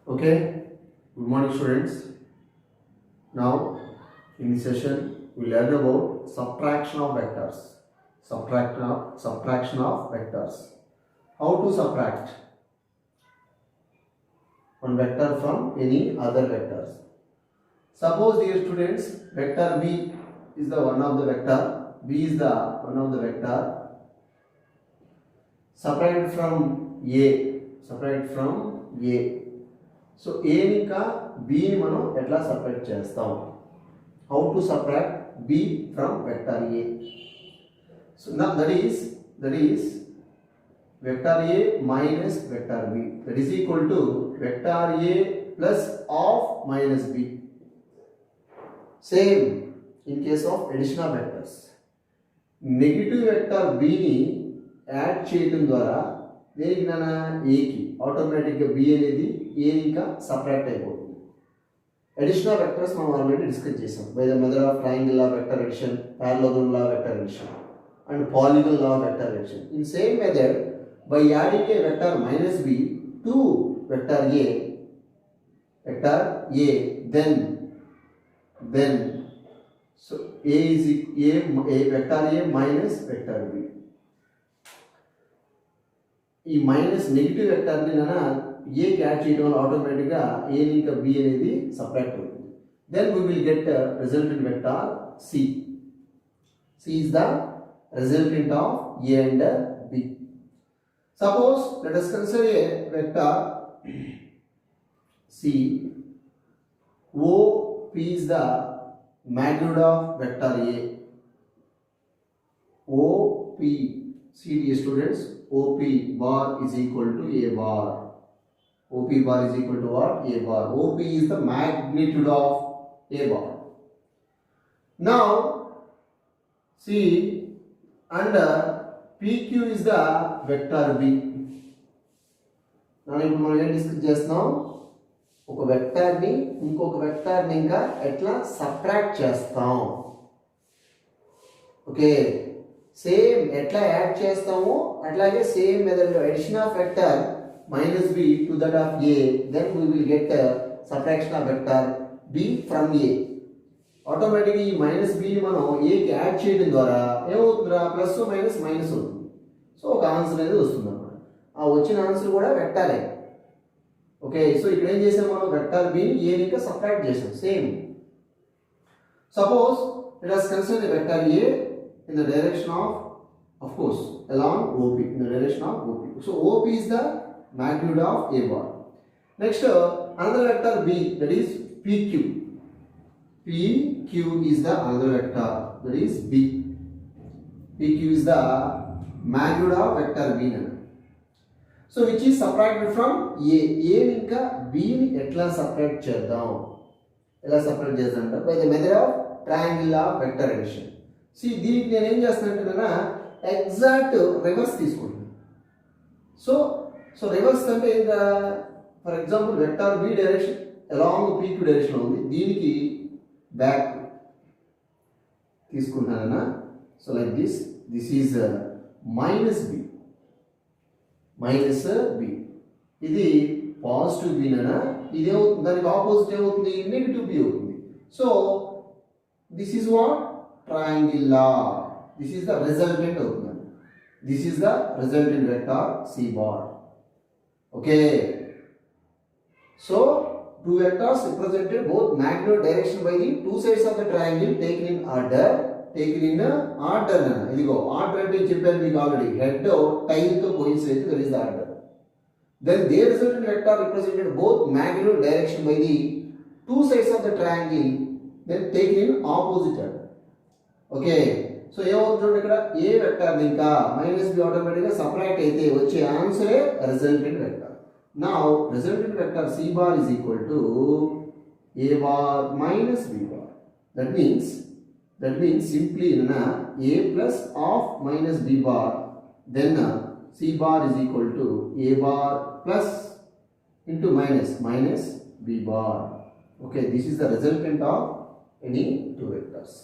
Okay, good morning students. Now in this session we learn about subtraction of vectors. Subtraction of vectors. How to subtract one vector from any other vectors. Suppose dear students, vector b is the one of the vector. B is the one of the vector. Separated from A. Separated from A. So ఏని ఇంకా బిని మనం ఎట్లా separate చేస్తాం how to separate B from vector A so that is vector A minus vector B that is equal to vector A plus of minus B same in case of addition of vectors negative vector బిని add చేయడం ద్వారా దేనికి నాన్న ఏకి ఆటోమేటిక్గా B అనేది ఏ ఇంకా separate అయిపోతుంది. అడిషనల్ వెక్టర్స్ మనం ఆల్రెడీ డిస్కస్ చేసాం by the method of triangle law vector addition, parallelogram law vector addition and polygon law vector addition. In same method by adding a vector minus B to vector a then so a is a vector a minus vector b. ఈ minus negative వెక్టర్ని a add చేయడం వల్ల ఆటోమేటిక్గా a ఇంకా b అనేది separate అవుతుంది. Then we will get resultant vector c. C is the resultant of a and b. Suppose let us consider a vector C. OP is the magnitude of vector A. OP. See dear students, OP bar is equal to A bar. OP bar is equal to what? A bar. OP is the magnitude of A bar. Now, see, under PQ is the vector B. Now, ఇప్పుడు మనం ఏం discuss చేస్తున్నాం, ఒక వెక్టర్ని ఇంకొక వెక్టర్ని ఇంకా ఎట్లా subtract చేస్తాం. Okay, same ఎట్లా యాడ్ చేస్తామో అట్లాగే సేమ్ మెథడ్లో addition of vector minus B to that of A, then we will get subtraction of vector B from A. ఆటోమేటిక్గా ఈ మైనస్ బిని మనం ఏకి యాడ్ చేయడం ద్వారా ఏమవుతుందిరా, ప్లస్ మైనస్ మైనస్ అవుతుంది. సో ఒక ఆన్సర్ అనేది వస్తుంది అన్నమాట. ఆ వచ్చిన ఆన్సర్ కూడా వెక్టరే. ఓకే, సో ఇక్కడ ఏం చేసాం మనం, వెక్టర్ బిని ఏ ఇంకా సబ్ట్రాక్ట్ చేసాం. Same suppose let us consider the vector a in the direction of course along OP, in the direction of OP. So OP is the magnitude of A bar. Next another vector B, that is PQ. PQ is the another vector, that is B. PQ is the magnitude of vector B. So which is separated from A. A ఇంకా B ని ఎట్లా separate చేద్దాం, ఎలా separate చేద్దాం అంటే by the method of triangle of vector addition. దీనికి నేను ఏం చేస్తానంటే ఎగ్జాక్ట్ రివర్స్ తీసుకుంటాను. సో రివర్స్ అంటే ఏంటా, for example vector B direction along PQ direction ఉంది, దీనికి బ్యాక్ తీసుకుంటానన్నా. So like this is minus B, ఇది పాజిటివ్ బినా, ఇది ఏమవుతుంది, దానికి ఆపోజిట్ ఏమవుతుంది, నెగిటివ్ బి అవుతుంది. So this is what triangle law. This is the resultant outcome. This is the resultant vector C bar. Okay, so two vectors represented both magnitude direction by the two sides of the triangle taken in order. ఇదిగో order అంటే చెప్పాను మీకు already, head tile తో coincide, that is the order. Then their resultant vector represented both magnitude direction by the two sides of the triangle, then taken in opposite order. Okay, so ఏమవుతుంది ఇక్కడ, A vector ఇంకా minus B ఆటోమేటిక్గా separate అయితే వచ్చే ఆన్సరే resultant vector. Now resultant vector C bar is equal to A bar minus B bar. That means simply A plus of minus B bar, then C bar is equal to A bar plus into minus B bar. Okay, this is the resultant of any two vectors.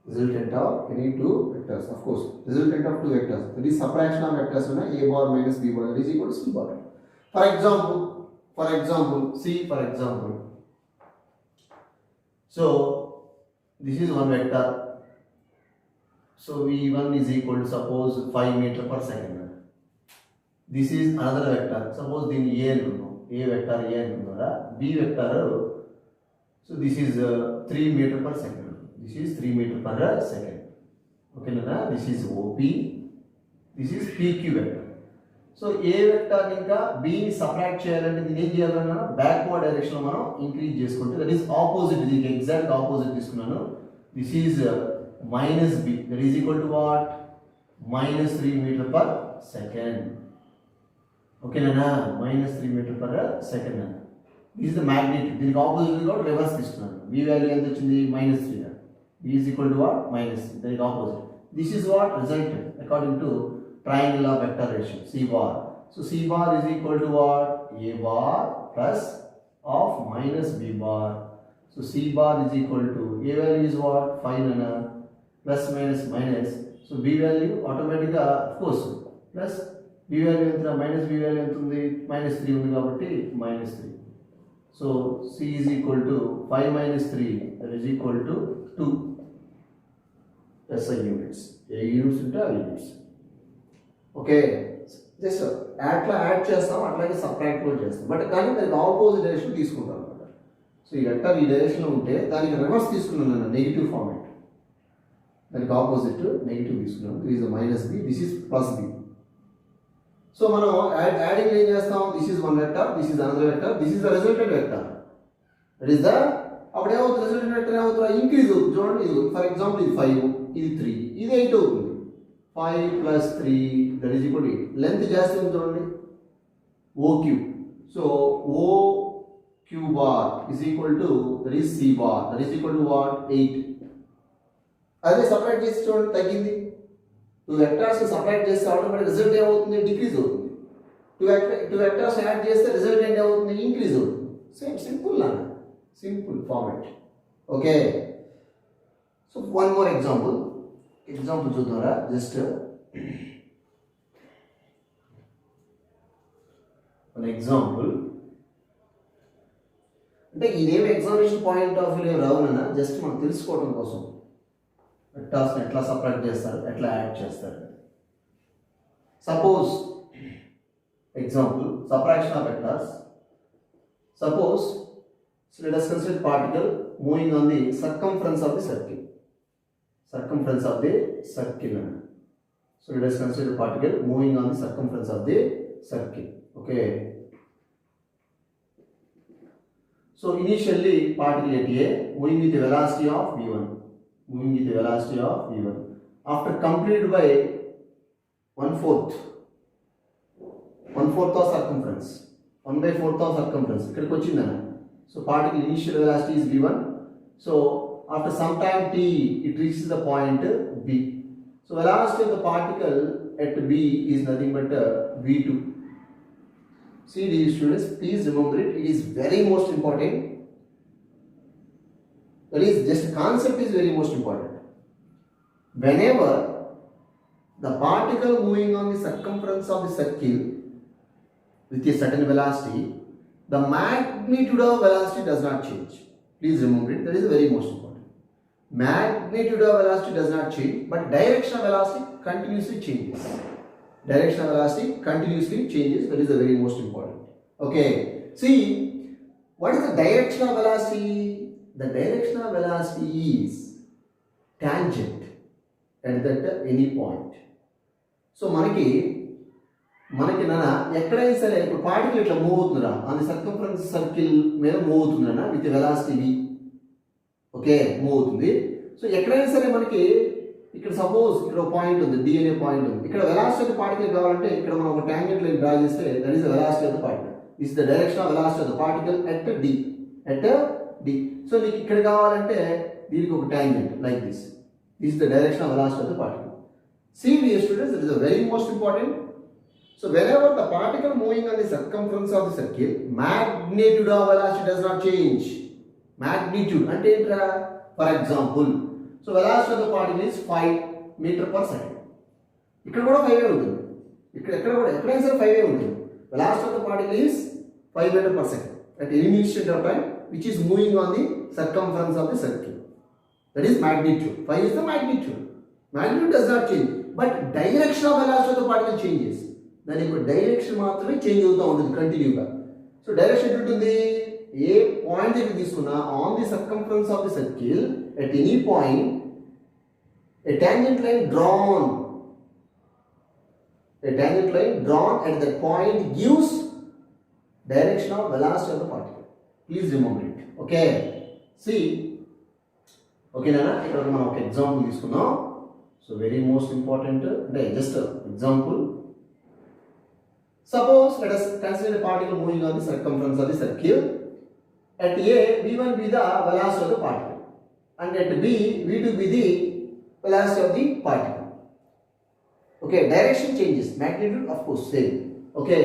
Resultant of any two vectors, of course resultant of two vectors, that is subtraction of vectors a bar minus b bar, that is equal to c bar. For For example, see for example. So this is one vector. So v1 is equal to suppose 5 meter per second. This is another vector. Suppose then a vector b vector. So this is 3 meter per second. This is 3 meter per second. Okay, na? This is OP. This is PQ vector. So A vector ఇంకా B ని subtract చేయాలంటే దీన్ని ఏం చేయాలన్నా backward direction లో మనం increase చేసుకుంటే that is opposite, దీనికి ఎగ్జాక్ట్ ఆపోజిట్ తీసుకున్నాను. This is minus B, that is equal to what, minus 3 metre per second. ఓకేనా, minus 3 metre per second. This is the magnitude, దీనికి ఆపోజిట్ కూడా రివర్స్ తీసుకున్నాను. B value ఎంత వచ్చింది, minus 3. B is equal to what, minus 3, దానికి opposite. This is what resulted according to triangle of vector ratio C bar. So C bar is equal to what, A bar plus of minus B bar. So C bar is equal to A value is what, 5 nana, plus minus minus. So B value automatically of course plus B value entra minus B value ఎంత ఉంది, minus 3 ఉంది కాబట్టి minus 3. So C is equal to 5 minus 3, that is equal to 2 SI units. A units into A units. Okay, just అట్లా add చేస్తాం, అట్లాగే subtract కూడా చేస్తాం. But కానీ దానికి ఆపోజిట్ డైరెక్షన్ తీసుకుంటాం అనమాట. సో ఈ వెక్టర్ ఈ డైరెక్షన్లో ఉంటే దానికి రివర్స్ తీసుకున్నాను నేను, నెగిటివ్ ఫార్మేట్. దానికి ఆపోజిట్ నెగిటివ్ తీసుకున్నాను. This is minus B, this is plus B. So మనం యాడింగ్ ఏం చేస్తాం, this is one vector, this is another vector, this is the resultant vector. That is the, అప్పుడు ఏమవుతుంది, resultant vector ఏమవుతుంది, increase అవుతుంది. చూడండి, ఇది ఫర్ ఎగ్జాంపుల్ ఇది 5, ఇది 3, ఇది 8 అవుతుంది. 5 plus 3 that is equal to 8. Length just చూడండి, OQ. So OQ bar is equal to, that is C bar, that is equal to what, 8. అదే సపరేట్ చేసి చూడండి, తగ్గింది. 2 వెక్టర్స్ సపరేట్ చేస్తే ఆటోమేటిక్ రిజల్ట్ ఏమవుతుంది, డిక్రీజ్ అవుతుంది. 2 వెక్టర్స్ యాడ్ చేస్తే result ఏమవుతుంది, ఇంక్రీజ్ అవుతుంది. సేమ్ సింపుల్ లాగా, simple format. Okay, so one more example చూద్దారా. జస్ట్ వన్ ఎగ్జాంపుల్, అంటే ఇదేం ఎగ్జామినేషన్ పాయింట్ ఆఫ్ వ్యూ రావునన్నా, జస్ట్ మనం తెలుసుకోవడం కోసం వెక్టర్స్ని ఎట్లా సపరేట్ చేస్తారు, ఎట్లా యాడ్ చేస్తారు. Suppose example, separation of vectors. Suppose let us consider particle moving on the circumference of the circle. Circumference of the circle. So let us consider particle moving on the circumference of the circle. Okay. So initially particle at A moving with the velocity of v1. Moving with the velocity of v1. After completed by 1/4 of circumference. 1/4 of circumference. ఇక్కడికి వచ్చిందన్న. So particle initial velocity is v1. So after some time t, it reaches the point B. So velocity of the particle at B is nothing but v2. See dear students, please remember it. It is very most important. That is, just concept is very most important. Whenever the particle moving on the circumference of the circle with a certain velocity, the magnitude of velocity does not change. Please remember it. That is very most important. Magnitude of velocity does not change, but direction of velocity continuously changes. Direction of velocity continuously changes. That is the very most important. Okay. See, what is the direction of velocity? The direction of velocity is tangent at any point. So, మనకి నాన్న ఎక్కడైనా సరే ఇప్పుడు particle ఇట్లా move అవుతుందా, అని circumference circle మీద move అవుతుందన్న with velocity v. Okay, move అవుతుంది. సో ఎక్కడైనా సరే మనకి ఇక్కడ సపోజ్ ఇక్కడ ఒక పాయింట్ ఉంది, d అనే పాయింట్ ఉంది. ఇక్కడ వెలాసిటీ ఆఫ్ ద పార్టికల్ కావాలంటే ఇక్కడ మనం ఒక టాంజెంట్ లైన్ డ్రా చేస్తే that is the velocity of the particle. This the direction of velocity of the particle at d. So నీకు ఇక్కడ కావాలంటే దీనికి ఒక tangent like this. This the direction of velocity of the particle. See dear students, that is a very most important. So whenever the particle moving on the circumference of the circle, magnitude of velocity does not change. Magnitude అంటే ఏంట్రా, for example, so velocity of the particle is 5 metre per second. ఇక్కడ కూడా 5 ఉంటుంది. ఇక్కడ కూడా ఎక్కడైనా సరే 5 ఉంటుంది. Velocity of the particle is 5 meter per second at any instant of time, which is moving on the circumference of the circle. That is magnitude. Phi is the magnitude. Magnitude does not change, but direction of velocity of the particle changes. దాని యొక్క direction మాత్రమే change అవుతూ ఉంటుంది కంటిన్యూగా. So direction ఉంటుంది ఏ point దగ్గర తీసుకున్నా on the circumference of the circle at any point a tangent line drawn at that point gives direction of velocity of the particle. Please remember it. Okay, see, okay nana, ఇక్కడ మనం ఒక example తీసుకున్నాం. So very most important అంటే just example. Suppose let us consider a particle moving on the circumference of the circle. At A, V1 be the velocity of the particle, and at B, V2 be the velocity of the particle. Okay, direction changes, magnitude of course same. Okay,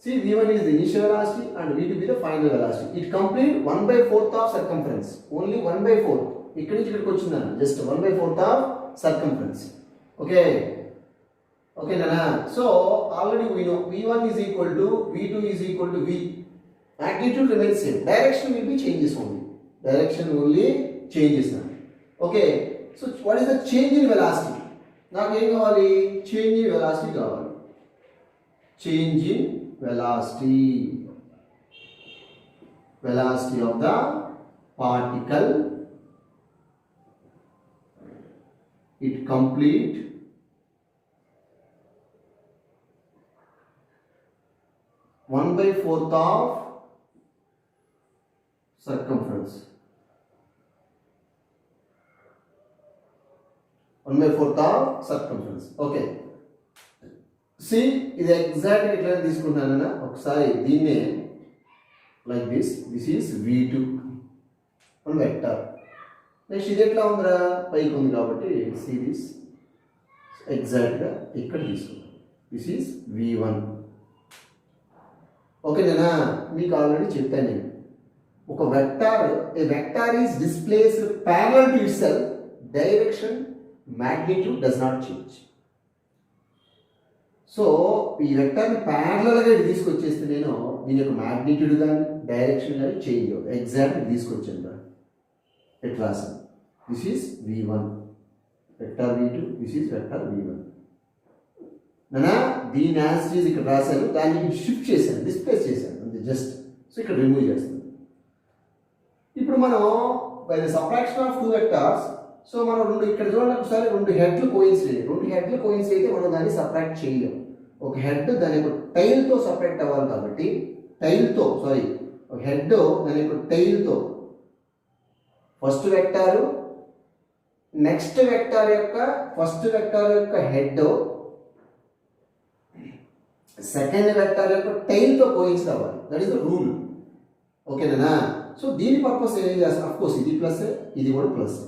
see, V1 is the initial velocity and V2 be the final velocity. It complete 1/4 of circumference, only 1/4. ఇక్కడ నుంచి ఇక్కడికి వచ్చిందన్న just 1/4 of circumference. Okay, okay nana, so already we know V1 is equal to V2 is equal to V. Magnitude remains same, direction will be changes only, direction only changes now. Okay, so what is the change in velocity? నాకు ఏం కావాలి? Change in velocity కావాలి. Change in velocity, velocity of the particle it complete one by fourth of circumference. 1/4 of circumference. Okay, see, ఇది exact ఎట్లా తీసుకుంటానన్నా ఒకసారి దీన్నే like this is V2 one vector. Next ఇది ఎట్లా ఉందిరా? పైకి ఉంది కాబట్టి see this ఎగ్జాక్ట్గా ఇక్కడ తీసుకుంటాం. This is V1. ఓకేనా? మీకు ఆల్రెడీ చెప్పాను నేను, ఒక vector, A vector is displaced parallel to itself, direction magnitude does not change. So ఈ వెక్టార్ని ప్యారలల్గా తీసుకొచ్చేస్తే నేను దీని యొక్క మ్యాగ్నిట్యూడ్ కానీ డైరెక్షన్ కానీ చేంజ్ అవ్వదు. ఎగ్జాక్ట్ తీసుకొచ్చాను రా, ఎట్ రాసాను. This is V1 vector V2, this is vector V1. నానా దీని యాసిటీస్ ఇక్కడ రాశాను, దాన్ని షిఫ్ట్ చేశాను, డిస్ప్లేస్ చేశాను అంతే జస్ట్. సో ఇక్కడ రిమూవ్ చేస్తాను. ఇప్పుడు మనం by the subtraction of two vectors, so మనం రెండు ఇక్కడ చూడండి ఒకసారి, రెండు హెడ్లు కోయిన్సైడ్ అయితే మనం దాన్ని సపరేట్ చేయలేము. ఒక హెడ్ దాని యొక్క టైల్తో సపరేట్ అవ్వాలి కాబట్టి ఒక హెడ్ దాని యొక్క టైల్తో ఫస్ట్ వెక్టారు, నెక్స్ట్ వెక్టార్ యొక్క హెడ్ సెకండ్ వెక్టార్ యొక్క టైల్తో కోయిన్సైడ్ అవ్వాలి. That is the rule. ఓకేనా? సో దీని పర్పస్ ఏం చేస్తాం? అఫ్ కోర్స్ ఇది ప్లస్, ఇది కూడా ప్లస్.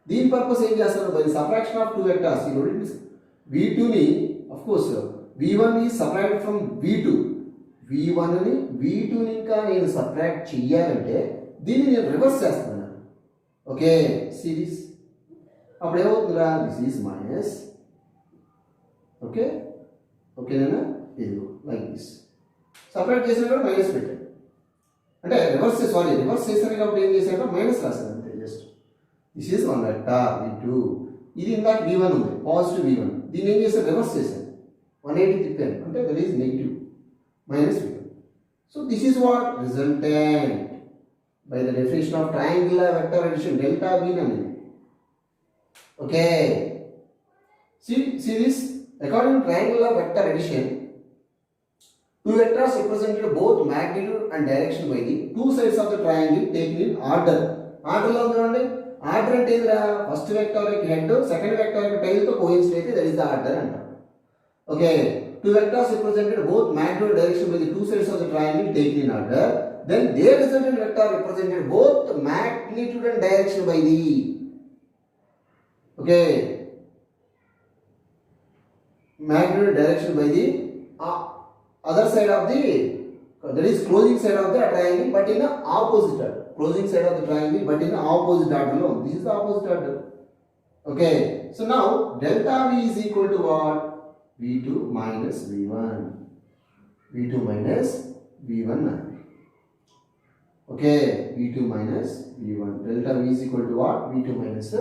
దీని పర్పస్ ఏం చేస్తారు? By subtraction of two vectors V2ని of course V1 is separated from V2. V2ని ఇంకా నేను సపరేట్ చెయ్యాలంటే దీన్ని నేను రివర్స్ చేస్తున్నాను. ఓకే, సిరీస్ అప్పుడు ఏమవుతుందిరా? This is minus. ఓకే, ఓకేనా? ఇది లైక్ దిస్ సపరేట్ చేసిన కూడా మైనస్ పెట్టాను, అంటే రివర్స్ చేశాను కాబట్టి ఏం చేశాను? మైనస్ రాశాను అంతే just. This is one vector V2. ఇది ఇందాక V1 ఉంది, పాజిటివ్ V1. దీన్ని ఏం చేశాను? రివర్స్ చేశాను, 180 తిప్పాను, అంటే that is negative minus V1. So this is what resultant by the definition of triangular vector addition delta V అనేది. Okay, see this, according to triangular vector addition, two vectors represented both magnitude and direction by the two sides of the triangle taken in order. ఆర్డర్లో ఉందండి. Order అంటే ఏంటిరా? First vector యొక్క head, second vector యొక్క టైల్తో coincide అయితే that is the order అంటారు. Okay, two vectors represented both magnitude direction by the two sides of the triangle taken in order, then their resultant vector represented both magnitude and direction by the magnitude direction by the other side of the, that is closing side of the triangle, but in the opposite order. Closing side of the triangle, but in the opposite order. No, this is the opposite order. Okay, so now delta V is equal to what? V2 minus V1. V2 minus V1. Okay, v2 minus v1. Delta v is equal to what? v2 minus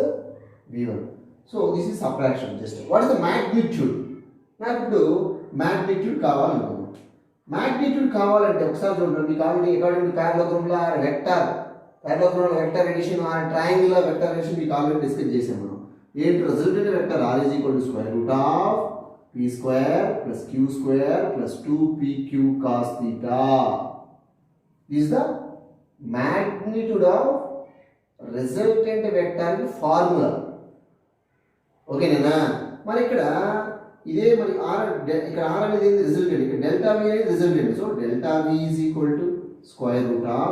v1. So this is subtraction just. What is the magnitude? నాకు ఇప్పుడు magnitude కావాలనుకున్నాను. magnitude కావాలంటే ఒకసారి చూడండి, మీకు already according to పారాగ్రాఫ్లో vector addition or triangular vector addition మీకు already discuss చేసాం మనం. ఏంటి resultant vector r is equal to square root of p square plus q square plus 2pq cos theta. This is the magnitude of resultant vector formula. Okay నేనా? మరి ఇక్కడ ఇదే మరి ఇక్కడ r అనేది రిజల్టెంట్, ఇక్కడ డెల్టా v అనేది resultant. So delta v is equal to square root of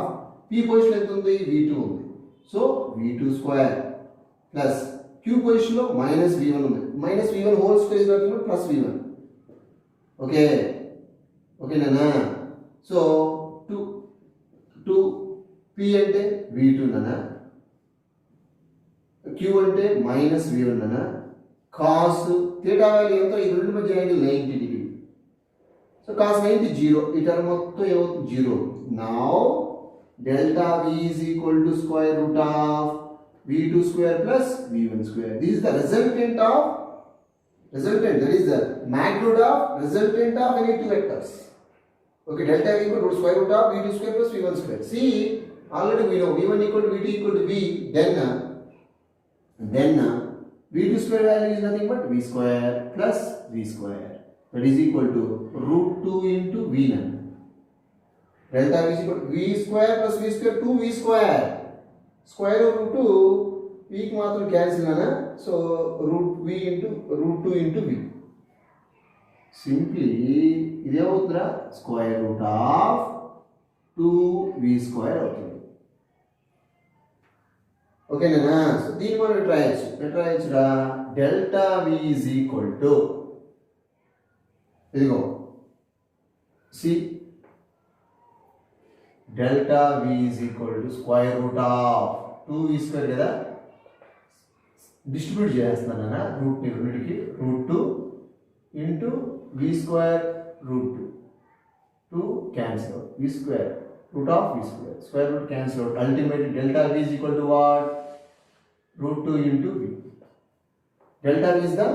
p position ఎంత ఉంది? v2 ఉంది. So v2 square plus q పొజిషన్లో మైనస్ v1 ఉంది. Minus v1 whole square is equal to plus v1. Okay ఓకేనా? So 2 p అంటే v2 నానా, q అంటే minus v1 నానా, కాస్ థీటా వాల్యూ ఎంత? ఈ రెండు మధ్య యాంగిల్ 90 డిగ్రీ. సో కాస్ 90 0, ఈ టర్మ్ మొత్తం ఏమవుతుంది? 0. Now delta v is equal to square root of v2 square plus v1 square. This is the resultant, that is the magnitude of resultant of any two vectors. Okay, delta v equal to square root of v2 square plus v1 square. See, already we know v1 equal to v2 equal to v, then v2 square value is nothing but v square plus v square. That is equal to root 2 into v none. Delta v is equal to v square plus v square 2v square. Square of root 2 v కి మాత్రం cancel అనా. So root 2 into v. Simply ఇదేమవుతుందా? Square root of 2v square అవుతుంది. ఓకేనా? So దీన్ని మనం ఎట్లా రాయొచ్చురా? Delta v is equal to, ఇదిగో సి, డెల్టా v is equal to square root of 2v square కదా, డిస్ట్రిబ్యూట్ చేస్తున్నాను రూట్ ని రెండింటికి. Root 2 into v square root 2 cancel out, v square root of v square, square root cancel out. Ultimately delta v is equal to what? root 2 into v. Delta v is the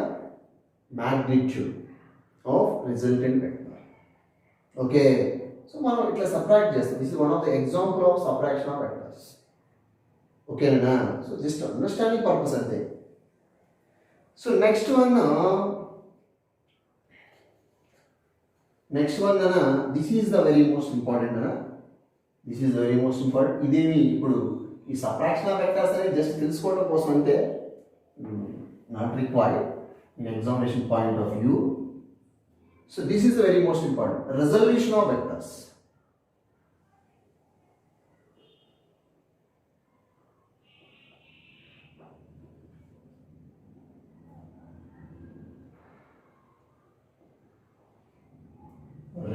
magnitude of resultant vector. Okay, so మనం ఇట్లా subtract చేస్తాం. This is one of the example of subtraction of vectors. ఓకేనా? So just understanding purpose అంతే. So next one this is the very most important ఇదేమి ఇప్పుడు ఈ subtraction of vectors అనేది just తెలుసుకోవడం కోసం అంటే not required in examination point of view. So this is the very most important, resolution of vectors.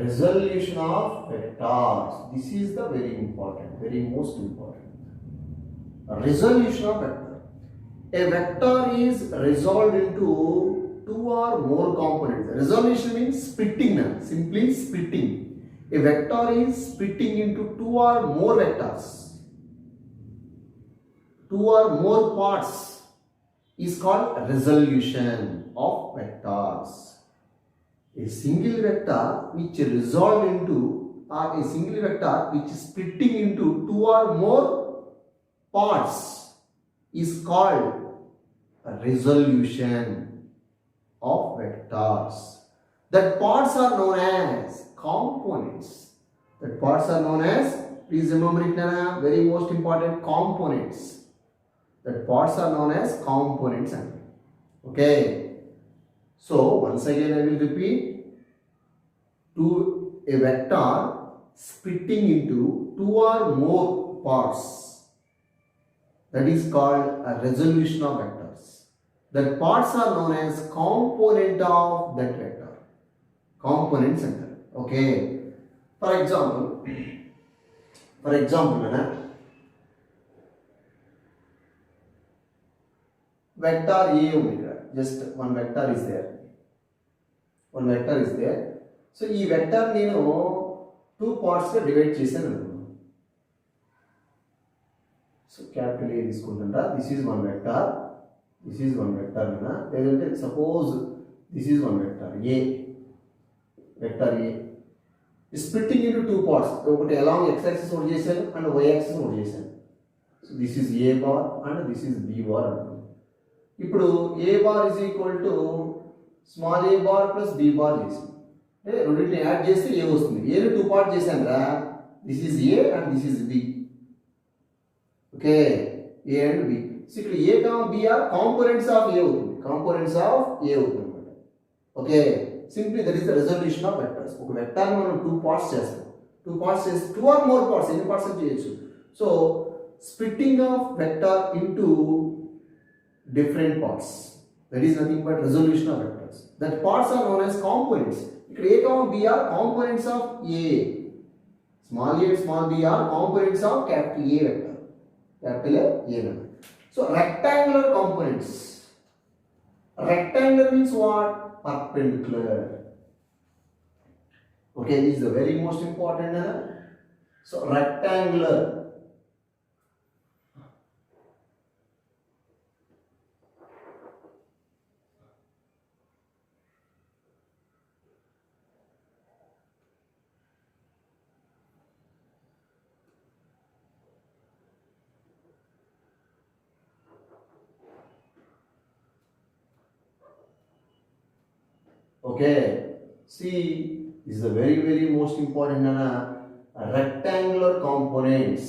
Resolution of vectors. This is the very most important. Resolution of vector. A vector is resolved into two or more components. Resolution means splitting, simply splitting. A vector is splitting into two or more vectors. Two or more parts is called resolution of vectors. A single vector which resolved into, or a single vector which is splitting into two or more parts is called a resolution of vectors. That parts are known as components. Please remember it, Nana, very most important, components. That parts are known as components. Okay. So once again I will repeat, to a vector splitting into two or more parts, that is called a resolution of vectors. That parts are known as component of that vector. Components center. Okay. For example, vector A omega. Just one vector is there. So ఈ vector నేను 2 పార్ట్స్గా divide చేశాను అనుకున్నాను. So capital A తీసుకుంటారా, this is one vector, this is one vector na, లేదంటే suppose this is one vector A, vector A is splitting into two parts, ఒకటి along x axis ఒకటి చేశాను and y axis ఒకటి చేశాను. So this is A bar and this is B bar అంటున్నాను. ఇప్పుడు A bar is equal to small a bar plus B bar చేసాను, అంటే రెండింటిని యాడ్ చేస్తే A వస్తుంది. A ని టూ పార్ట్ చేశాను రా, this is A and this is B. Okay, A and B. So ఇక్కడ A comma B are components of A అవుతుంది, కాంపోనెంట్స్ ఆఫ్ A అవుతుంది అనమాట. Okay, simply that is the resolution of vectors. ఒక vector మనం two parts చేస్తాం, two parts చేస్తే two or more parts, ఎన్ని parts చేయొచ్చు. So splitting of vector into different parts, that is nothing but resolution of vectors. That parts are known as components. ఇక్కడ A comma B are components of A, small a and small b are components of capital A vector, capital A vector. So rectangular components, rectangular means what? Perpendicular. Okay, this is the very most important. So rectangular, okay, see, this is the very most important rectangular components.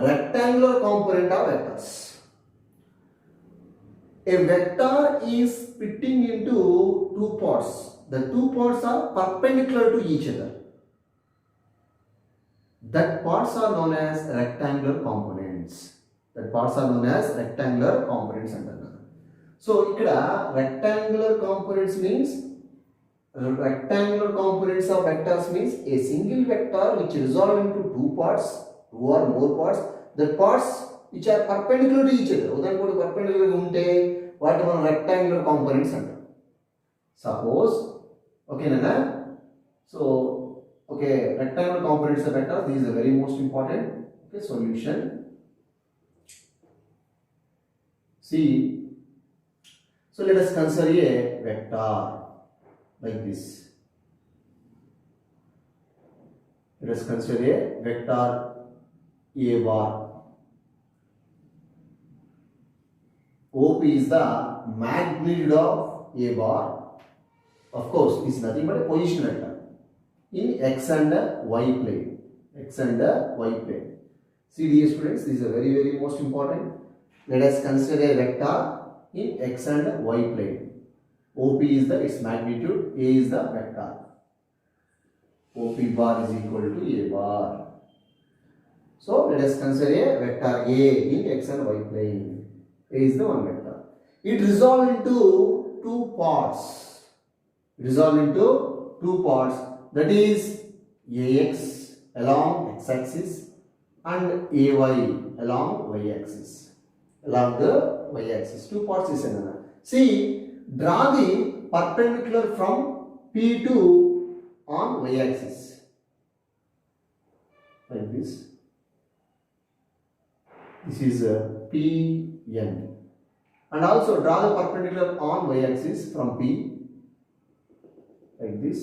Rectangular component of vectors. A vector is splitting into two parts. The two parts are perpendicular to each other. That parts are known as rectangular components. That parts are known as rectangular components antaru. So ikkada rectangular components means, rectangular components of vectors means a single vector which resolve into two parts, two or more parts. The parts which are perpendicular to each other, udahanaki perpendicular ga unte vaati మనం rectangular components antaru. Suppose, okay nana, so okay, rectangular components of vectors, this is the very most important. Okay, solution. See, so let us consider a vector like this. Let us consider a vector A bar. OP is the magnitude of A bar. Of course, it is nothing but a position vector in x and y plane, x and y plane. See dear students, this is a very most important. Let us consider a vector in x and y plane. OP is the its magnitude, A is the vector. OP bar is equal to A bar. So let us consider a vector A in x and y plane. A is the one vector. It resolves into two parts. Resolve into two parts. That is AX along x-axis and AY along y-axis. Along the y-axis, two parts is another. See, draw the perpendicular from P2 on y-axis like this. This is PN, and also draw the perpendicular on y-axis from P like this.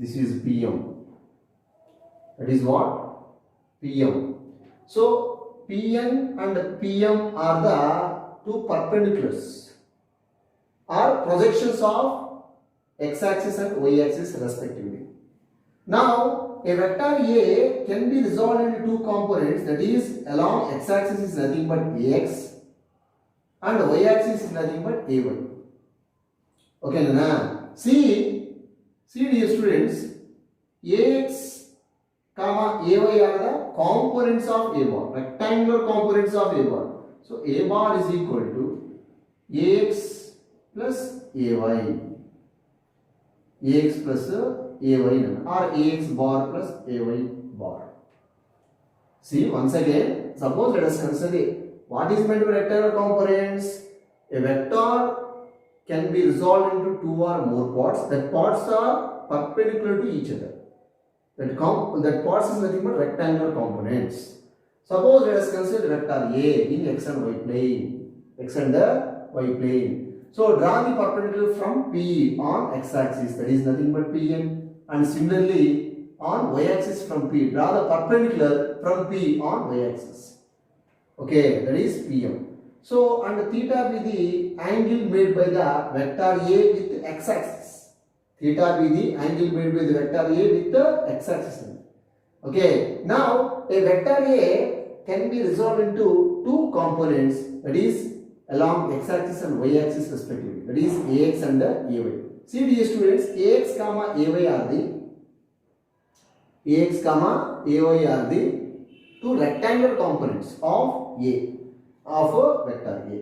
This is PM. That is what? PM. So PN and PM are the two perpendiculars, are projections of x-axis and y-axis respectively. Now a vector A can be resolved into two components, that is along x-axis is nothing but AX and y-axis is nothing but AY. Okay na? See dear students, AX comma AY are the components of A bar, rectangular components of A bar. So A bar is equal to AX plus AY, AX plus AY or AX bar plus AY bar. See once again, suppose let us consider what is meant by rectangular components. A vector can be resolved into two or more parts. That parts are perpendicular to each other. That parts is nothing but rectangular components. Suppose let us consider vector A in x and y plane. X and the y plane. So draw the perpendicular from P on x-axis, that is nothing but Pn, and similarly on y-axis from P, draw the perpendicular from P on y-axis. Okay, that is Pm. So and theta be the angle made by the vector A with x-axis. Theta be the angle made by the vector A with the x-axis. Okay, now a vector A can be resolved into two components, that is along x-axis and y-axis respectively, that is ax and ay. See dear students, ax comma ay are the two rectangular components of a vector A.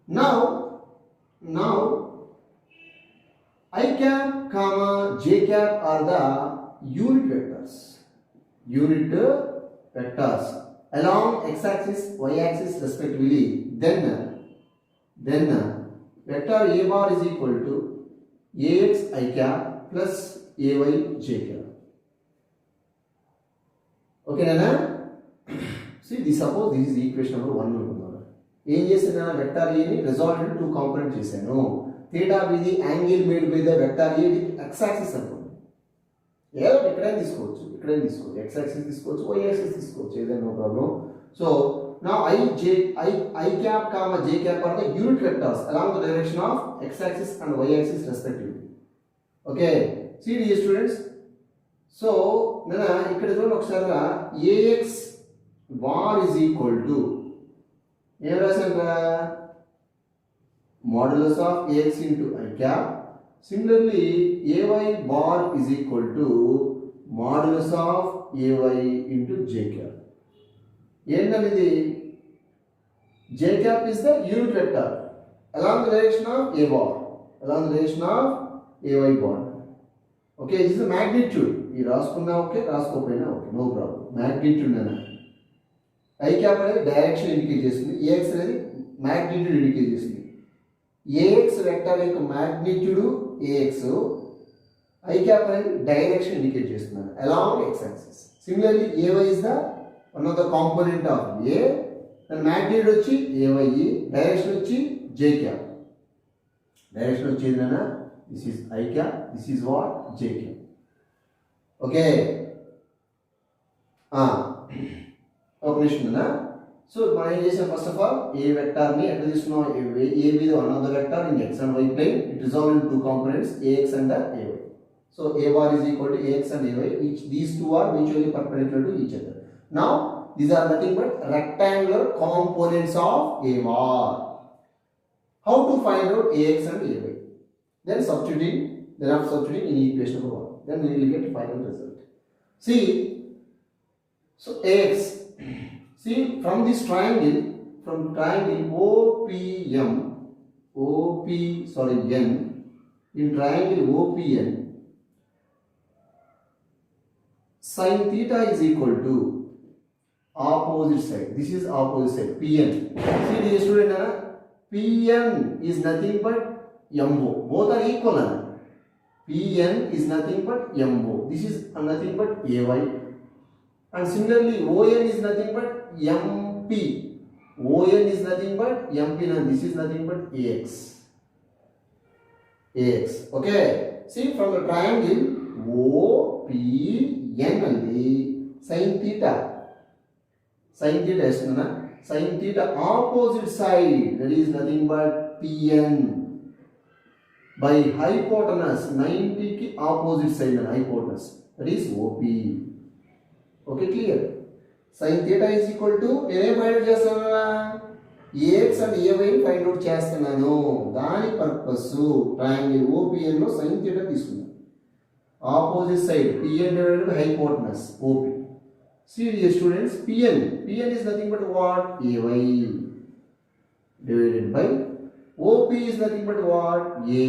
Now I cap comma j cap are the unit vectors along x-axis, y-axis respectively. Then vector A bar is equal to ax I cap plus ay j cap. Okay, Nana? See, suppose this is equation number 1. ఏం చేసిన vector A ని resolve into two component చేశాను. Theta be the angle made by the vector A with x axis అనుకోండి. ఏదో ఎక్కడైనా తీసుకోవచ్చు, x axis తీసుకోవచ్చు, y axis తీసుకోవచ్చు, ఏదైనా no problem. So now I cap comma j cap are the unit vectors along the direction of x axis and y axis respectively. Okay, see dear students, so nana ikkada chudandi okasariga ax bar is equal to em rasandra modulus of ax into I cap. Similarly ay bar is equal to modulus of ay into j cap. ఏంటనేది j cap is the unit vector along the direction of a bar, along the direction of ay bar. Okay, this is the magnitude. ఈ రాసుకున్నా okay, రాసుకోకపోయినా okay, no problem. magnitude అన్న I cap అనేది direction indicate చేస్తుంది, ax అనేది magnitude indicate చేస్తుంది. ax vector యొక్క magnitude ax, I cap అనేది డైరెక్షన్ ఇండికేట్ చేస్తుంది along x axis. Similarly ay is the one of the component of A, then magnitude వచ్చి ay, direction వచ్చి j cap. Direction వచ్చేది నాన్న, this is I cap, this is what j cap. Okay, ఒక నిమిషం నాన్న. So మనం ఏం చేసాం, first of all A vector ని ఎట్లా తీసుకున్నాం, a with one of the vector in x and y plane, it resolved into two components ax and ay. So a bar is equal to ax and ay, which these two are mutually perpendicular to each other. Now these are nothing but rectangular components of a bar. How to find out ax and ay? Then substituting in equation number 1. Then we will get final result. See, so ax. See, from this triangle, OPM, N, in triangle OPN, sin theta is equal to opposite side. This is opposite side, Pn. See dear student, Pn is nothing but MO. Both are equal. Pn is nothing but MO. This is nothing but AY. And similarly, ON is nothing but MP. ON is nothing but MP, and this is nothing but AX. Okay. See, from the triangle OPN and the sin theta is sin theta opposite side, that is nothing but Pn, by hypotenuse 90 ki opposite side and hypotenuse, that is OP. Okay, clear? Sin theta is equal to నేనే find out చేస్తానా, ax and ay find out చేస్తున్నాను. దాని purpose triangle OPN లో sin theta తీసుకున్నాను. Opposite side Pn divided by hypotenuse OP. See dear students, Pn is nothing but what? Ay divided by OP is nothing but what? A.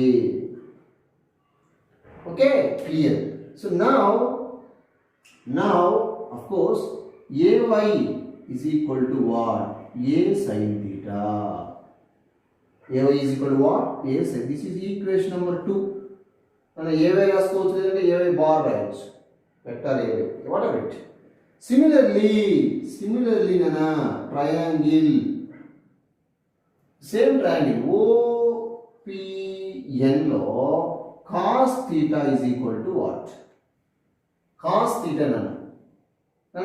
Okay, clear. So now of course ay is equal to what? A sin theta. ay is equal to what? A sine. This is equation number 2. And ay రాసుకోవచ్చు లేదంటే ay bar రాయొచ్చు. Vector ay. Whatever it. Similarly nana triangle. Same triangle OPN లో cos theta is equal to what? Cos theta nana.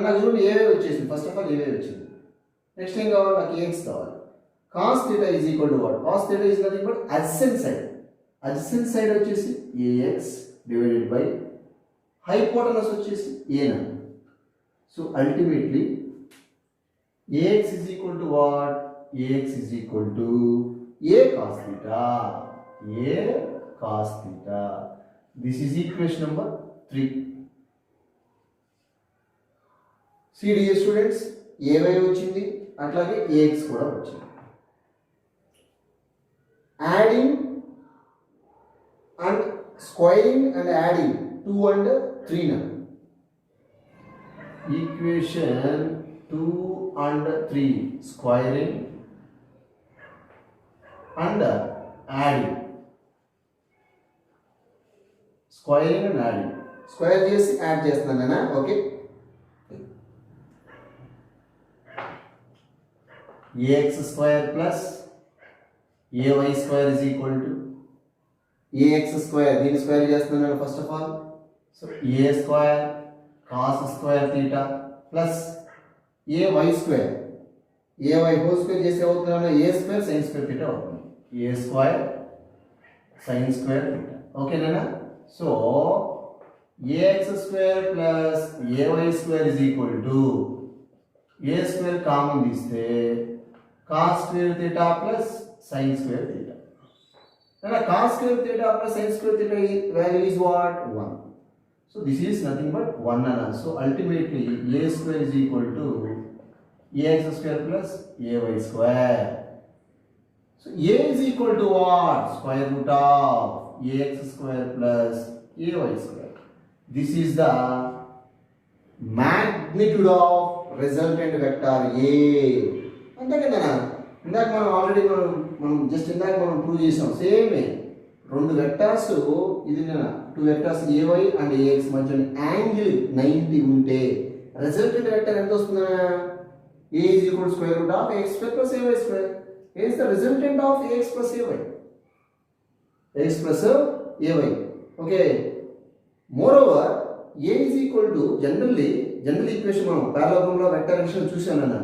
నాకు చూడండి ఏవే వచ్చేసింది. First of all ఏవే వచ్చింది. నెక్స్ట్ ఏం కావాలి? నాకు ఏక్స్ కావాలి. cos theta is equal to what? Cos theta is nothing but adjacent side. Adjacent side వచ్చేసి ax divided by hypotenuse వచ్చేసి a na. So ultimately ax is equal to what? Ax is equal to a cos theta. A cos theta. This is equation number 3. See dear students, ay వచ్చింది అట్లాగే ax కూడా వచ్చింది. Adding and squaring and adding 2 and 3 now. Equation 2 and 3 squaring and adding. Squaring and adding. Square చేసి add చేస్తున్నానా? Okay. ax square plus ay square is equal to ax square. దీని square చేస్తున్నాను first of all. So a square cos square theta plus ay square. ay whole square చేస్తే అవుతుందన్న a square sin square theta అవుతుంది. a square sin square theta. ఓకేనా? So ax square plus ay square is equal to a square common తీస్తే cos square theta plus sin square theta. Now cos square theta plus sin square theta value is what? 1. So this is nothing but 1 nana. So ultimately a square is equal to ax square plus ay square. So a is equal to what? Square root of ax square plus ay square. This is the magnitude of resultant vector A. అంతే కదా? ఇందాక మనం already మనం just ఇందాక మనం prove చేసాం. సేమే రెండు వెక్టార్స్, ఇది నేను 2 వెక్టార్స్ ay అండ్ ax మధ్య యాంగిల్ 90 ఉంటే రిజల్టెంట్ వెక్టర్ ఎంత వస్తుందా? a is equal to square root of ax square plus ay square. A is the resultant of ax plus ay. Ax plus ay. Okay. Moreover, a is equal to general equation మనం parallelogram లో vector extension చూసానన్నా.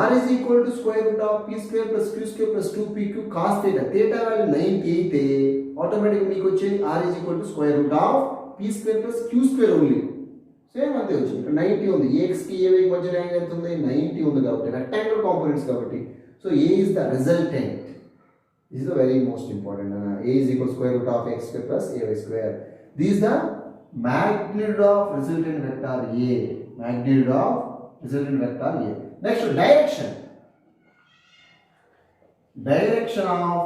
r is equal to square root of p square plus q square plus 2pq cos theta. Theta value 90 అయితే ఆటోమేటిక్గా మీకు వచ్చేది r is equal to square root of p square plus q square only. Same అంతే వచ్చింది. ఇక్కడ 90 ఉంది. ax కి ay కి మధ్య యాంగిల్ ఎంత ఉంది? 90 ఉంది కాబట్టి రెక్టాంగులర్ కాంపోనెంట్స్ కాబట్టి. So a is the resultant. This is the very most important. a is equal to square root of x square plus ay square. This is the magnitude of resultant vector A. Magnitude of resultant vector A. Next, direction. Direction of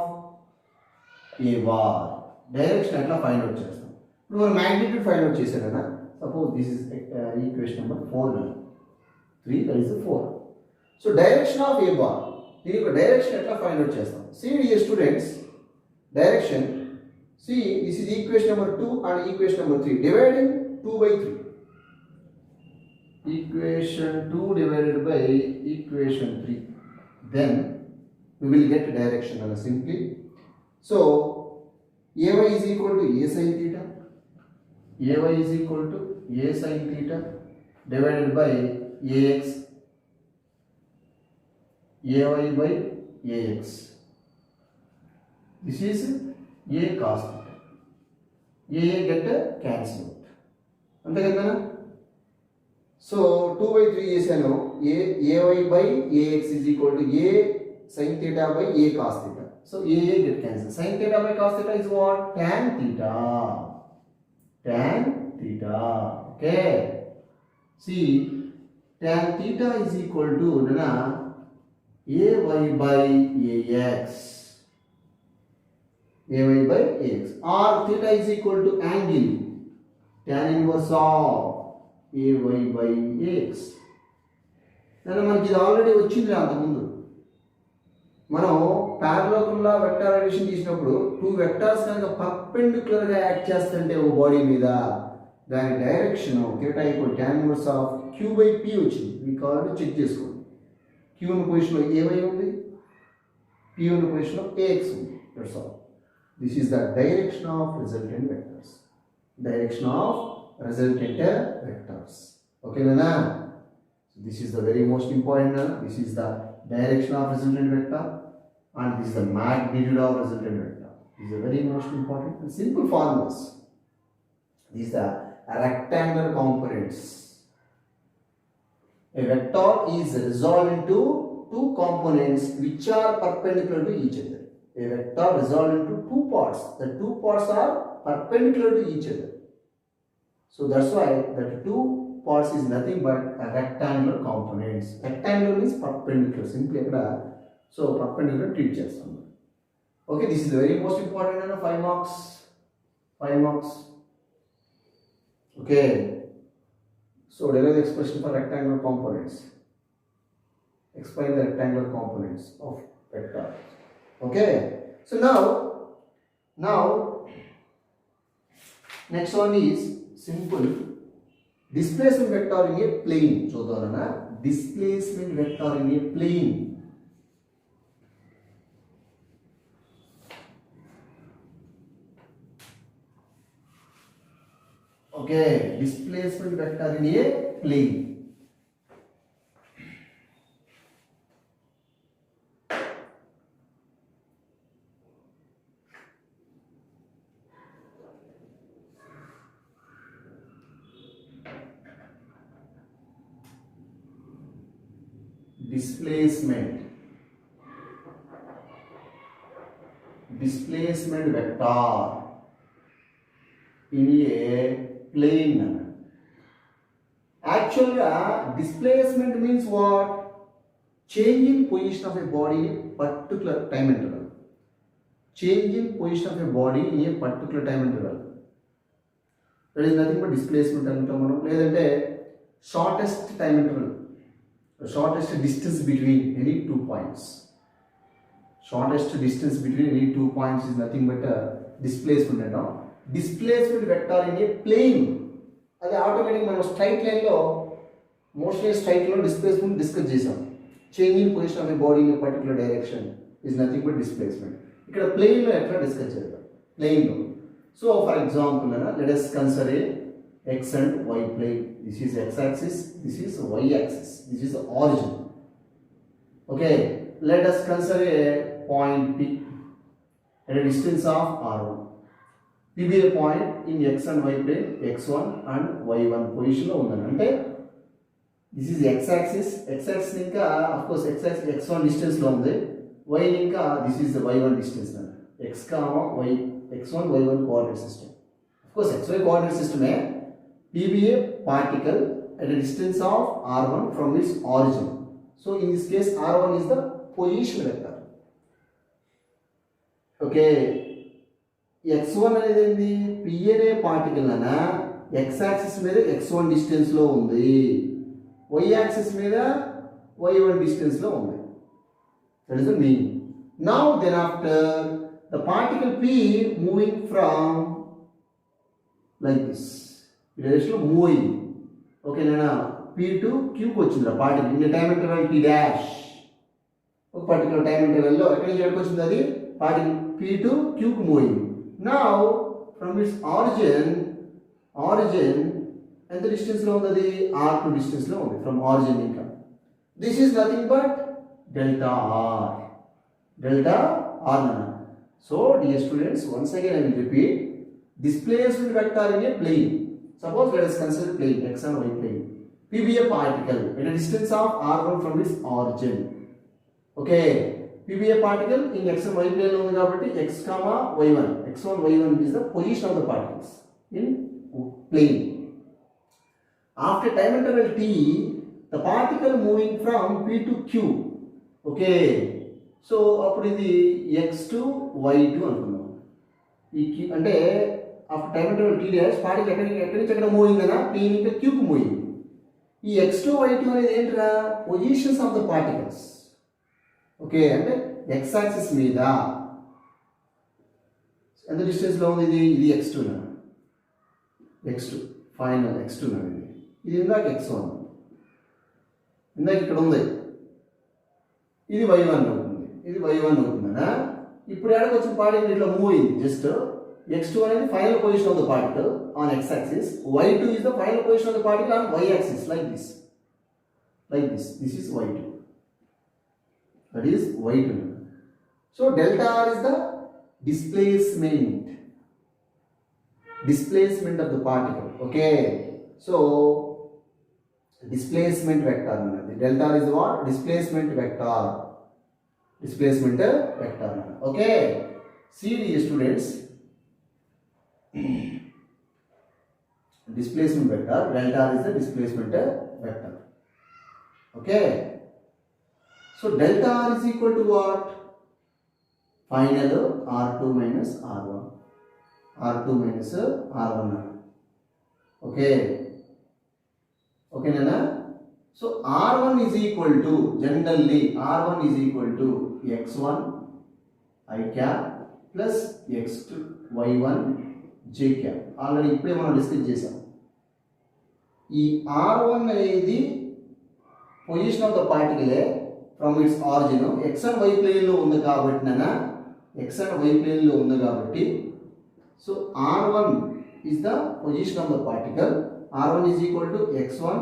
A bar. Direction ఎట్లా find out చేస్తాం? ఇప్పుడు మనం magnitude find out చేసాం కదా. Suppose this is equation number 4 now. 3 that is 4. So direction of A bar. దీని యొక్క direction ఎట్లా find out చేస్తాం? See dear students, direction. See, this is equation number 2 and equation number 3. Dividing 2 by 3. Equation 2 divided by equation 3. Then we will get direction simply. So ay is equal to a sin theta. Ay is equal to a sin theta divided by ax. Ay by ax. This is a cos theta. A get cancel out. అంతే కదా? So 2 by 3 చేశాను. ay by ax is equal to a sin theta by a cos theta. So a get cancel. Sin theta by cos theta is what? Tan theta. Tan theta. Okay. See, tan theta is equal to ay by ax. Ay by ax. Or theta is equal to angle tan inverse of ay by ax. మనకి ఇది already వచ్చింది అంతకుముందు. మనం పారలోకంలో vector addition తీసినప్పుడు two vectors కనుక పర్పెండిక్యులర్గా act చేస్తుంటే ఒక body మీద దాని direction theta equal tan inverse of Q by P వచ్చింది. మీకు కావాలంటే చెక్ చేసుకోండి. క్యూ ఉన్న పొజిషన్లో ఏమై ఉంది, పి ఉన్న పొజిషన్లో ఏఎక్స్ ఉంది. That's all. This is the direction of resultant vectors. Direction of resultant vectors. ఓకేనా? This is the very most important. This is the direction of resultant vector and this is the magnitude of resultant vector. This is the very most important and simple formulas. These are rectangular components. A vector is resolved into two components which are perpendicular to each other. A vector resolved into two parts. The two parts are perpendicular to each other. So that's why that two parts is nothing but a rectangular components. Rectangular means perpendicular. Simply so perpendicular treat chestam. Okay, this is very most important and 5 marks. 5 marks. Okay. So derive the expression for rectangular components. Explain the rectangular components of vector. Okay. So now next one is simple displacement vector in a plane. చూద్దామన్నా displacement vector in a plane. Okay, displacement vector in a plane. Displacement vector in a plane. Actually, displacement means what? Changing position of a body in a particular time interval. Changing position of a body in a particular time interval. That is nothing but displacement antam manam. Ledante shortest time interval, the shortest distance between any 2 points. Shortest distance between any 2 points is nothing but a displacement and all. Displacement vector in a plane. అది automatic మనం straight లైన్లో mostly straight లైన్లో displacement discuss చేసాం. Changing position of a body in a particular direction is nothing but displacement. ఇక్కడ ప్లేన్లో ఎట్లా discuss చేద్దాం ప్లేన్లో. So for example let us consider A x and y plane. This is x axis, this is y axis, this is the origin. Okay, let us consider a point P at a distance of r1. P be a point in x and y plane, x1 and y1 position lo undani. Ante this is x axis ఇంకా of course x axis x1 distance లో ఉంది, y ఇంకా this is the y1 distance na. x y x1 y1 coordinate system. Of course xy coordinate system hai. P be a particle at a distance of r1 from its origin. So in this case r1 is the position vector. Okay, x1 అనేది ఏంది, p అనే particle అన్న x axis మీద x1 distance లో ఉంది, y axis మీద y1 distance లో ఉంది. That is the mean. Now then after the particle p moving from like this ఈ డైరెక్షన్ లో మూవ్ అయ్యింది. ఓకే నేనా p to q కి వచ్చింది particle in time interval t dash. ఒక పర్టికులర్ టైం ఇంటర్వెల్లో ఎక్కడి నుంచి ఎక్కడికి వచ్చింది అది పార్టికల్ p to q కి మూవ్ అయింది. Now from its origin ఎంత డిస్టెన్స్ లో ఉంది, r2 డిస్టెన్స్ లో ఉంది ఫ్రమ్ ఆరిజిన్. ఇంకా this is nothing but delta r నా. So dear students once again I will repeat, displacement vector in a plane. Suppose let us consider plane x and y plane. P be a particle at a distance of r1 from its origin. Okay, P be a particle in x and y plane lo undi kabatti x comma y1, x1 y1 is the position of the particles in plane. After time interval t, the particle moving from p to q. Okay, so appudu idi x to y2 anukundam. ఈ అంటే after time interval T dash particle ఎక్కడి నుంచి ఎక్కడ move అయిందనా p నుంచి q కు move అయింది. ఈ x2 y2 అనేది ఏంటిరా positions of the particles. Okay, అంటే x యాక్సిస్ మీద ఎంత డిస్టెన్స్లో ఉంది ఇది x2 x2 ఫైనల్ x2 ఇది ఇందాక x1 ఇందాక ఇక్కడ ఉంది ఇది y1 అవుతుంది ఇది y1 అవుతుందనా ఇప్పుడు ఎక్కడికి వచ్చిన పార్టికల్ ఇట్లా మూవ్ అయింది జస్ట్ x2 అనేది final position of the particle on x axis y2 is the final position of the particle on y axis like this this is y2 that is y2 so delta r is the displacement of the particle okay so displacement vector anadi delta r is what displacement vector okay see dear students displacement vector delta r is the displacement vector okay so delta r is equal to what final r2 minus r1 okay nana so r1 is equal to generally r1 is equal to x1 I cap plus x2 y1 j cap already ఇప్పుడే మనం discuss చేసాం ఈ r1 అనేది position of the particle from its origin x and y plane లో ఉంది కాబట్టి so r1 is the position of the particle r1 is equal to x1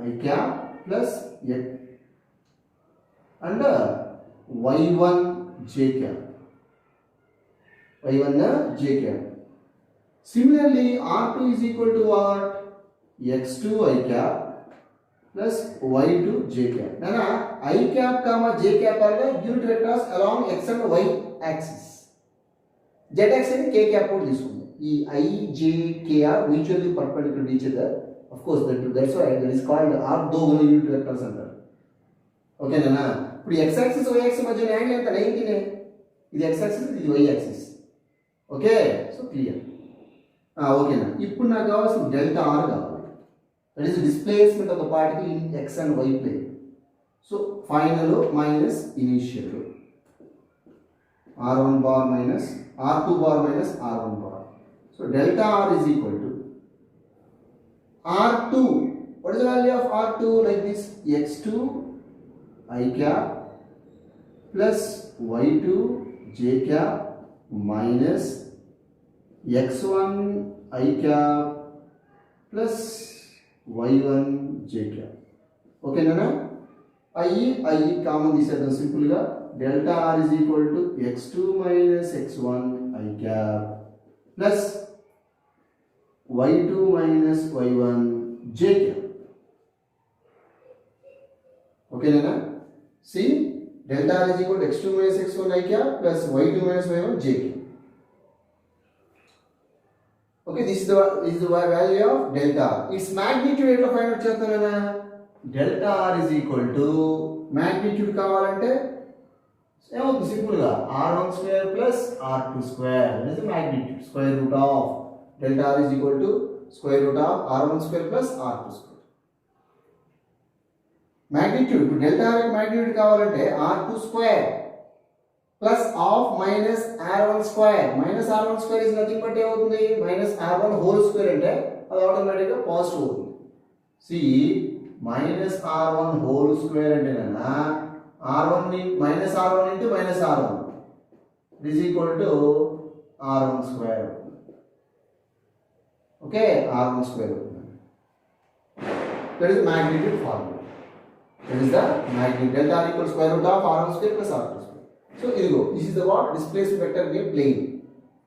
I cap plus x and y1 j cap similarly r2 is equal to what x2 I cap plus y2 j cap nana I cap comma j cap are the unit vectors along x and y axis z axis and k cap కూడా తీసుకుందాం ఈ I j k are mutually perpendicular to each other of course that's why that is called orthogonal unit vectors అంటారు okay nana ఇప్పుడు x axis y axis మధ్య angle ఎంత 90 ఇది x axis ఇది y axis okay so clear ఓకేనా ఇప్పుడు నాకు కావాల్సిన డెల్టా ఆర్ కావాలి that is displacement of the particle in x and y plane so final minus initial r1 bar minus r2 bar minus r1 bar so delta r is equal to r2 what is the value of r2 like this x2 I cap plus y2 j cap minus x1 I cap plus y1 j cap okay nana I common తీసేద్దాం simple గా delta r is equal to x2 minus x1 I cap plus y2 minus y1 j cap okay nana see delta r is equal to x2 minus x1 I cap plus y2 minus y1 j cap okay this is the value of delta r its magnitude ఎట్లా find out చేస్తానన్నా delta r is equal to magnitude కావాలంటే ఏమవుతుంది simple గా r1 square plus r2 square that is the magnitude square root of delta r is equal to square root of r1 square plus r2 square magnitude ఇప్పుడు delta r magnitude కావాలంటే r2 square plus of minus r1 square minus r1 square is nothing but ఏమవుతుంది minus r1 whole square అంటే అది automatic గా positive అవుతుంది see minus r1 whole square అంటే నా r1 minus r1 into minus r1 is equal to r1 square okay r1 square that is the magnitude formula that is the magnitude delta r equals square root of r1 square plus r2 square so idigo this is the what displacement vector we are playing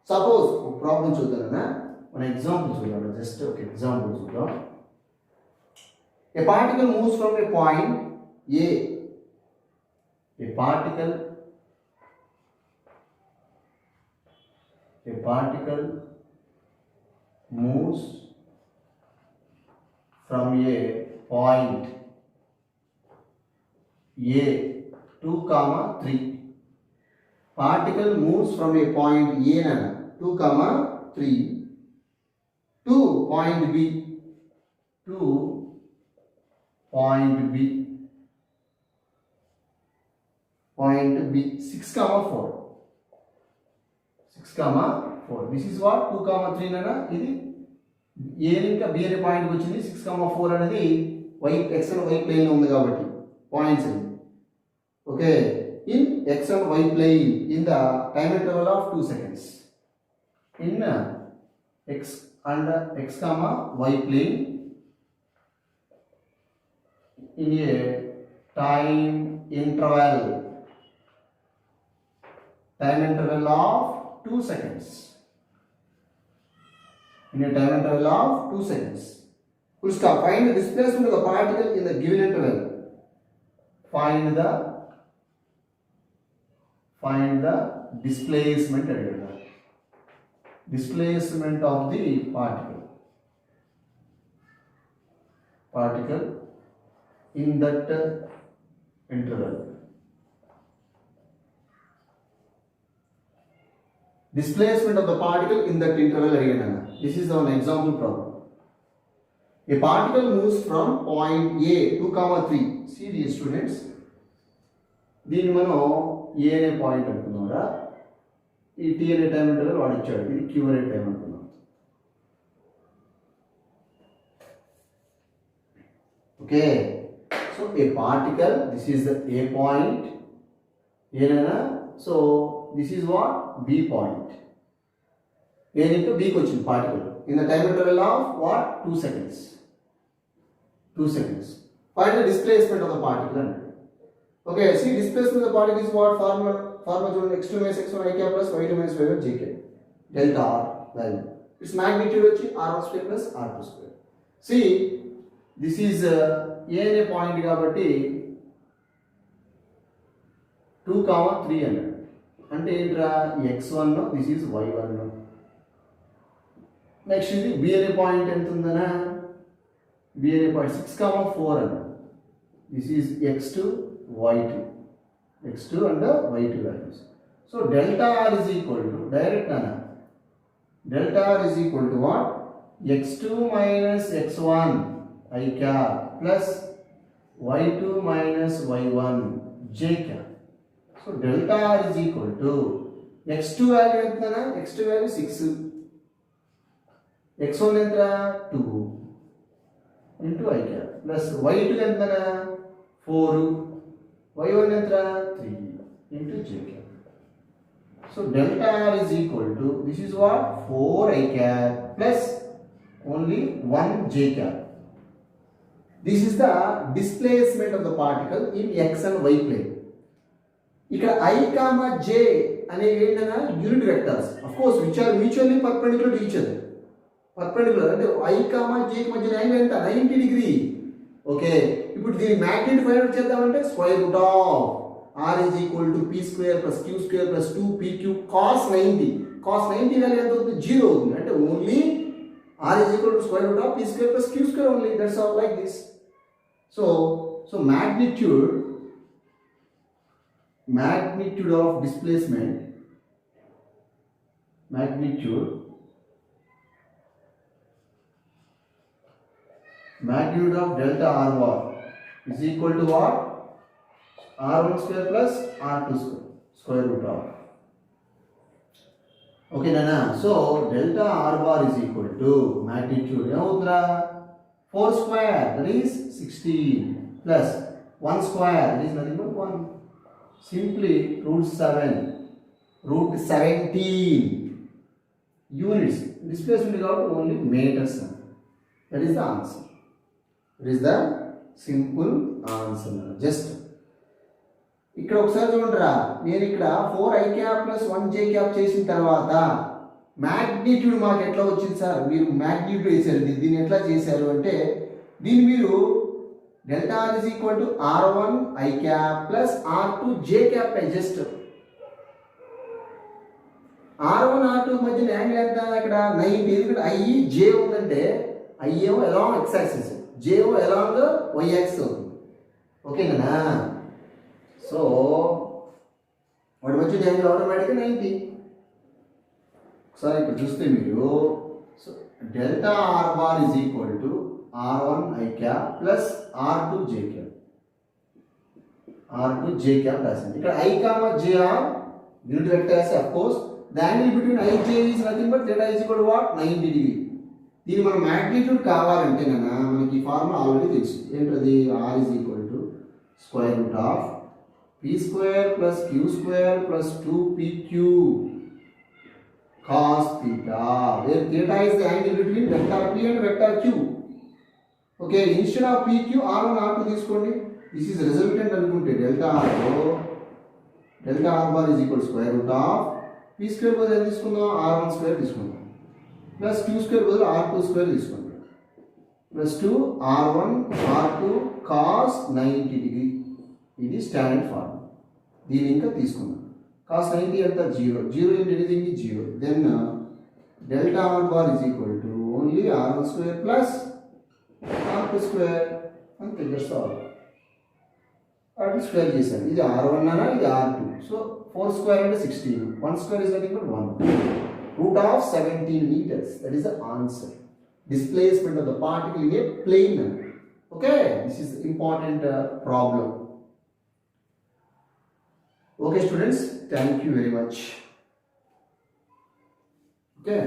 suppose problem చూద్దామన్నా మన example చూద్దాం just ఒక example చూద్దాం a particle moves from a point a particle moves from a point A 2, 3 particle moves from a point A 2, 3 to point B point B 6 comma 4. 6 comma 4. This is what 2 comma 3 nana ఇది A ఇంకా B అనే point వచ్చింది 6 comma 4 అనేది y x and y plane లో ఉంది కాబట్టి points ఇది okay in x and y plane in the time interval of 2 seconds in x and x comma y plane in a time interval of 2 seconds in a time interval of 2 seconds. Full stop. Find the displacement of the particle in the given interval. Find the displacement of the particle in that interval. Displacement of the particle in that interval again. This is an example problem. A particle moves from point A 2 comma 3. See these students. దీన్ని మనం ఏ అనే point అనుకున్నారా ఈ tea అనే time interval వాడు ఇచ్చాడు ఇది queue అనే టైం అనుకున్నాం okay so a particle this is the A point ఏనైనా so this is what B point A నుంచి బికి వచ్చింది particle in the time interval of what 2 seconds. Find the displacement of the particle. Okay, see displacement of the particle is what formula x2 minus x1 I cap plus y2 minus y1 j k delta r value. Its magnitude is r1 square plus r2 square. See this is a అనే point కాబట్టి 2 comma 3 అన్నాడు అంటే ఏంట్రా x1 this is y1 next ఇది b అనే point ఎంత ఉందనా b అనే point 6 comma 4 అన్నాడు this is x2 y2 and y2 values. So delta r is equal to direct nana delta r is equal to what x2 minus x1 I cap plus y2 minus y1 j cap. So delta r is equal to x2 value ఎంత nana x2 value 6 x1 ఎంత 2 into I cap plus y2 ఎంత nana 4 y1 entra 3 into j cap. So delta r is equal to this is what 4 I cap plus only 1 j cap. This is the displacement of the particle in x and y plane. ఇక్కడ I comma j అనేవి ఏంటన్నా unit vectors of course which are mutually perpendicular to each other. perpendicular అంటే I comma j కి మధ్య angle ఎంత 90 degree okay ఇప్పుడు దీని magnitude find out చేద్దామంటే square root of r is equal to p square plus q square plus 2pq cos 90 value ఎంత అవుతుంది 0 అవుతుంది అంటే only r is equal to square root of p square plus q square only. That's all like this. So magnitude of displacement magnitude of delta r bar is equal to what r1 square plus r2 square root of. Okay nana, so delta r bar is equal to magnitude 4 square that is 16 plus 1 square that is nothing but 1 simply root 17 units. Displacement is only meters. That is the answer. It is the simple answer. Just ఇక్కడ ఒకసారి చూడరా నేను ఇక్కడ 4 I cap plus 1 j cap చేసిన తర్వాత magnitude మాకు ఎట్లా వచ్చింది సార్ మీరు మ్యాగ్నిట్యూడ్ వేసారు దీన్ని ఎట్లా చేశారు అంటే దీన్ని మీరు delta r is equal to r1 I cap plus r2 j cap just r1 r2 మధ్య యాంగిల్ ఎంత ఇక్కడ 90 ఎందుకంటే I j ఉందంటే I ఏమో along x axis j ఏమో along y axis అవుతుంది ఓకేనా సో వాటి మధ్య యాంగిల్ ఆటోమేటిక్గా 90 ఒకసారి ఇక్కడ చూస్తే మీరు so delta r bar is equal to r1 I cap plus r2 j cap R2 j cap రాసింది. ఇక్కడ I, j are unit vectors of course. The angle between I, j is nothing but theta is equal to what? 90 degree. దీని మన magnitude కావాలంటే మనకి ఈ formula already తెలుసు. ఏంటది? R is equal to square root of p square plus q square plus 2pq cos theta, where theta is the angle between vector p and vector q. Okay, instead of pq r1 r2 తీసుకోండి. This is resultant అనుకుంటే delta r bar is equal to square root of p square బదులు ఎంత తీసుకుందాం? r1 square తీసుకుందాం plus q square బదులు r2 square తీసుకుందాం plus 2 r1 r2 cos 90 degree. ఇది standard formula. దీన్ని ఇంకా తీసుకుందాం. cos 90 ఎంత? 0. 0 into anything is 0. Then delta r bar is equal to only r1 square plus r2 square. అంతే, just all. r2 square చేశాను. ఇది r1 అనా, ఇది r2. సో 4 square అంటే 16. 1 square is nothing but 1. Root of 17 meters. That is the answer. Displacement of the particle in a plane. Okay, this is important problem. Okay students, thank you very much. Okay.